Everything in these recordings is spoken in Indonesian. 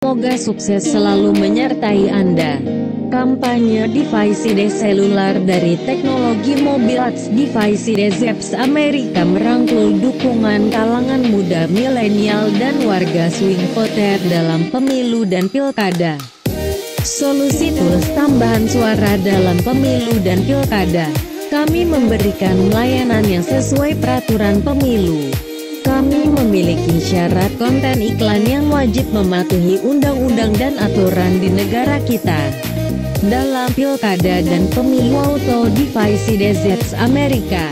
Semoga sukses selalu menyertai Anda. Kampanye device seluler dari teknologi mobil device Zeps Amerika merangkul dukungan kalangan muda, milenial dan warga swing voter dalam pemilu dan pilkada. Solusi tools tambahan suara dalam pemilu dan pilkada. Kami memberikan layanan yang sesuai peraturan pemilu. Kami memiliki syarat konten iklan yang wajib mematuhi undang-undang dan aturan di negara kita. Dalam pilkada dan pemilu auto device Zeps Amerika.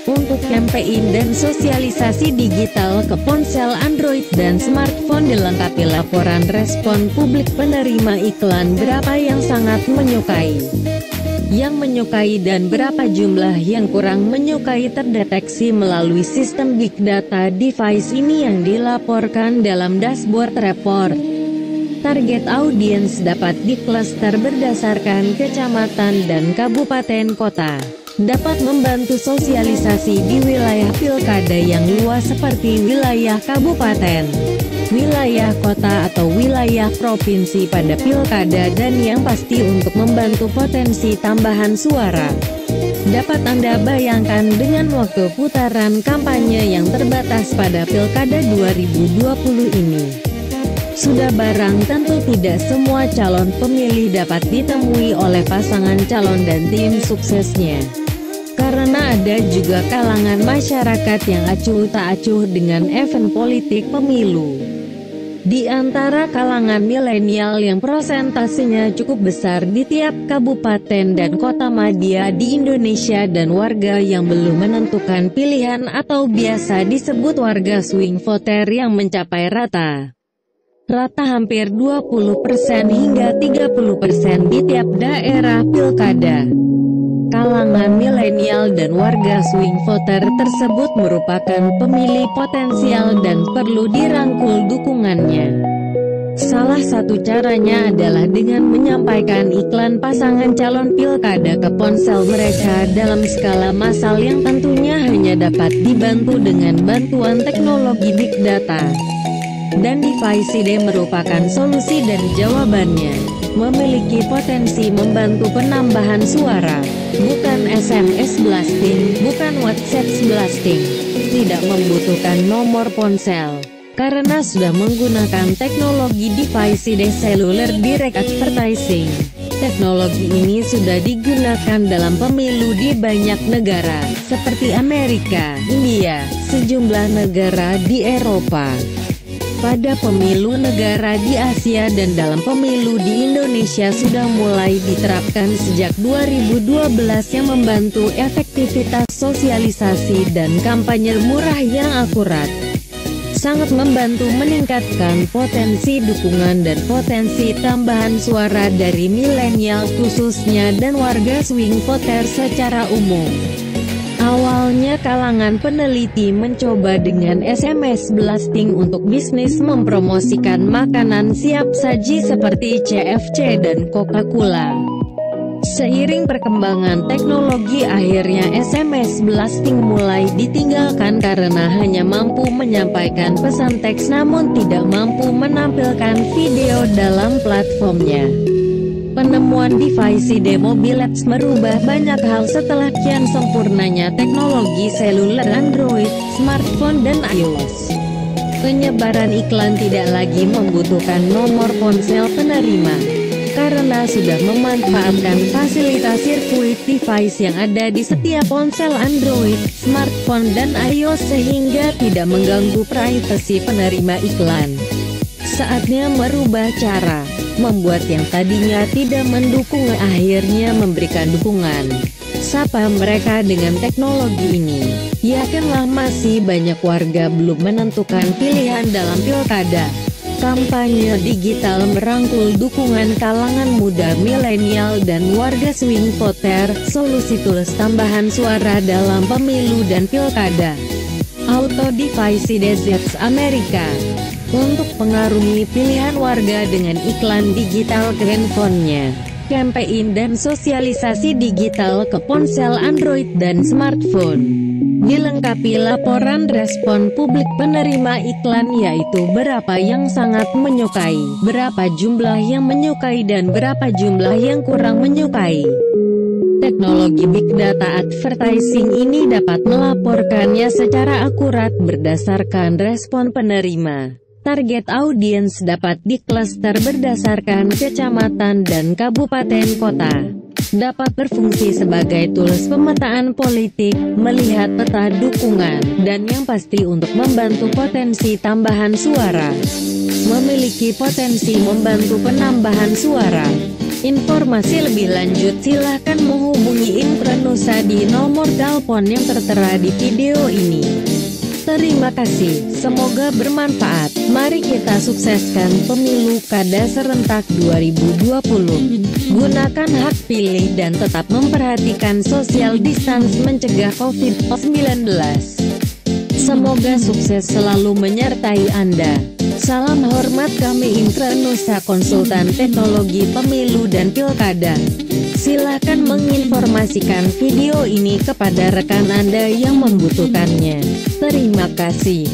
Untuk campaign dan sosialisasi digital ke ponsel Android dan smartphone dilengkapi laporan respon publik penerima iklan, berapa yang sangat menyukai, yang menyukai dan berapa jumlah yang kurang menyukai terdeteksi melalui sistem big data device ini yang dilaporkan dalam dashboard report. Target audiens dapat diklaster berdasarkan kecamatan dan kabupaten kota. Dapat membantu sosialisasi di wilayah pilkada yang luas seperti wilayah kabupaten, wilayah kota atau wilayah provinsi pada pilkada, dan yang pasti untuk membantu potensi tambahan suara. Dapat Anda bayangkan dengan waktu putaran kampanye yang terbatas pada pilkada 2020 ini. Sudah barang tentu tidak semua calon pemilih dapat ditemui oleh pasangan calon dan tim suksesnya. Karena ada juga kalangan masyarakat yang acuh tak acuh dengan event politik pemilu. Di antara kalangan milenial yang prosentasenya cukup besar di tiap kabupaten dan kota madya di Indonesia, dan warga yang belum menentukan pilihan atau biasa disebut warga swing voter yang mencapai rata hampir 20% hingga 30% di tiap daerah pilkada. Kalangan milenial dan warga swing voter tersebut merupakan pemilih potensial dan perlu dirangkul dukungannya. Salah satu caranya adalah dengan menyampaikan iklan pasangan calon pilkada ke ponsel mereka dalam skala massal yang tentunya hanya dapat dibantu dengan bantuan teknologi big data. Dan device ID merupakan solusi dan jawabannya. Memiliki potensi membantu penambahan suara. Bukan SMS blasting, bukan WhatsApp blasting. Tidak membutuhkan nomor ponsel. Karena sudah menggunakan teknologi device ID seluler direct advertising. Teknologi ini sudah digunakan dalam pemilu di banyak negara, seperti Amerika, India, sejumlah negara di Eropa. Pada pemilu negara di Asia dan dalam pemilu di Indonesia sudah mulai diterapkan sejak 2012 yang membantu efektivitas sosialisasi dan kampanye murah yang akurat. Sangat membantu meningkatkan potensi dukungan dan potensi tambahan suara dari milenial khususnya dan warga swing voter secara umum. Awalnya kalangan peneliti mencoba dengan SMS blasting untuk bisnis mempromosikan makanan siap saji seperti CFC dan Coca-Cola. Seiring perkembangan teknologi, akhirnya SMS blasting mulai ditinggalkan karena hanya mampu menyampaikan pesan teks namun tidak mampu menampilkan video dalam platformnya. Penemuan device ID mobil apps merubah banyak hal setelah kian sempurnanya teknologi seluler Android, smartphone dan iOS. Penyebaran iklan tidak lagi membutuhkan nomor ponsel penerima, karena sudah memanfaatkan fasilitas sirkuit device yang ada di setiap ponsel Android, smartphone dan iOS sehingga tidak mengganggu privasi penerima iklan. Saatnya merubah cara. Membuat yang tadinya tidak mendukung akhirnya memberikan dukungan. Sapa mereka dengan teknologi ini. Yakinlah masih banyak warga belum menentukan pilihan dalam pilkada. Kampanye digital merangkul dukungan kalangan muda, milenial dan warga swing voter. Solusi tools tambahan suara dalam pemilu dan pilkada. Auto device Zeps Amerika. Untuk pengaruhi pilihan warga dengan iklan digital ke handphonenya. Campaign dan sosialisasi digital ke ponsel Android dan smartphone. Dilengkapi laporan respon publik penerima iklan, yaitu berapa yang sangat menyukai, berapa jumlah yang menyukai, dan berapa jumlah yang kurang menyukai. Teknologi Big Data Advertising ini dapat melaporkannya secara akurat berdasarkan respon penerima. Target audiens dapat diklaster berdasarkan kecamatan dan kabupaten kota. Dapat berfungsi sebagai tools pemetaan politik, melihat peta dukungan, dan yang pasti untuk membantu potensi tambahan suara. Memiliki potensi membantu penambahan suara. Informasi lebih lanjut silahkan menghubungi Intranusa di nomor telepon yang tertera di video ini. Terima kasih, semoga bermanfaat. Mari kita sukseskan pemilu kada serentak 2020. Gunakan hak pilih dan tetap memperhatikan social distance mencegah COVID-19. Semoga sukses selalu menyertai Anda. Salam hormat, kami Intranusa, konsultan teknologi pemilu dan pilkada. Silakan menginformasikan video ini kepada rekan Anda yang membutuhkannya. Terima kasih.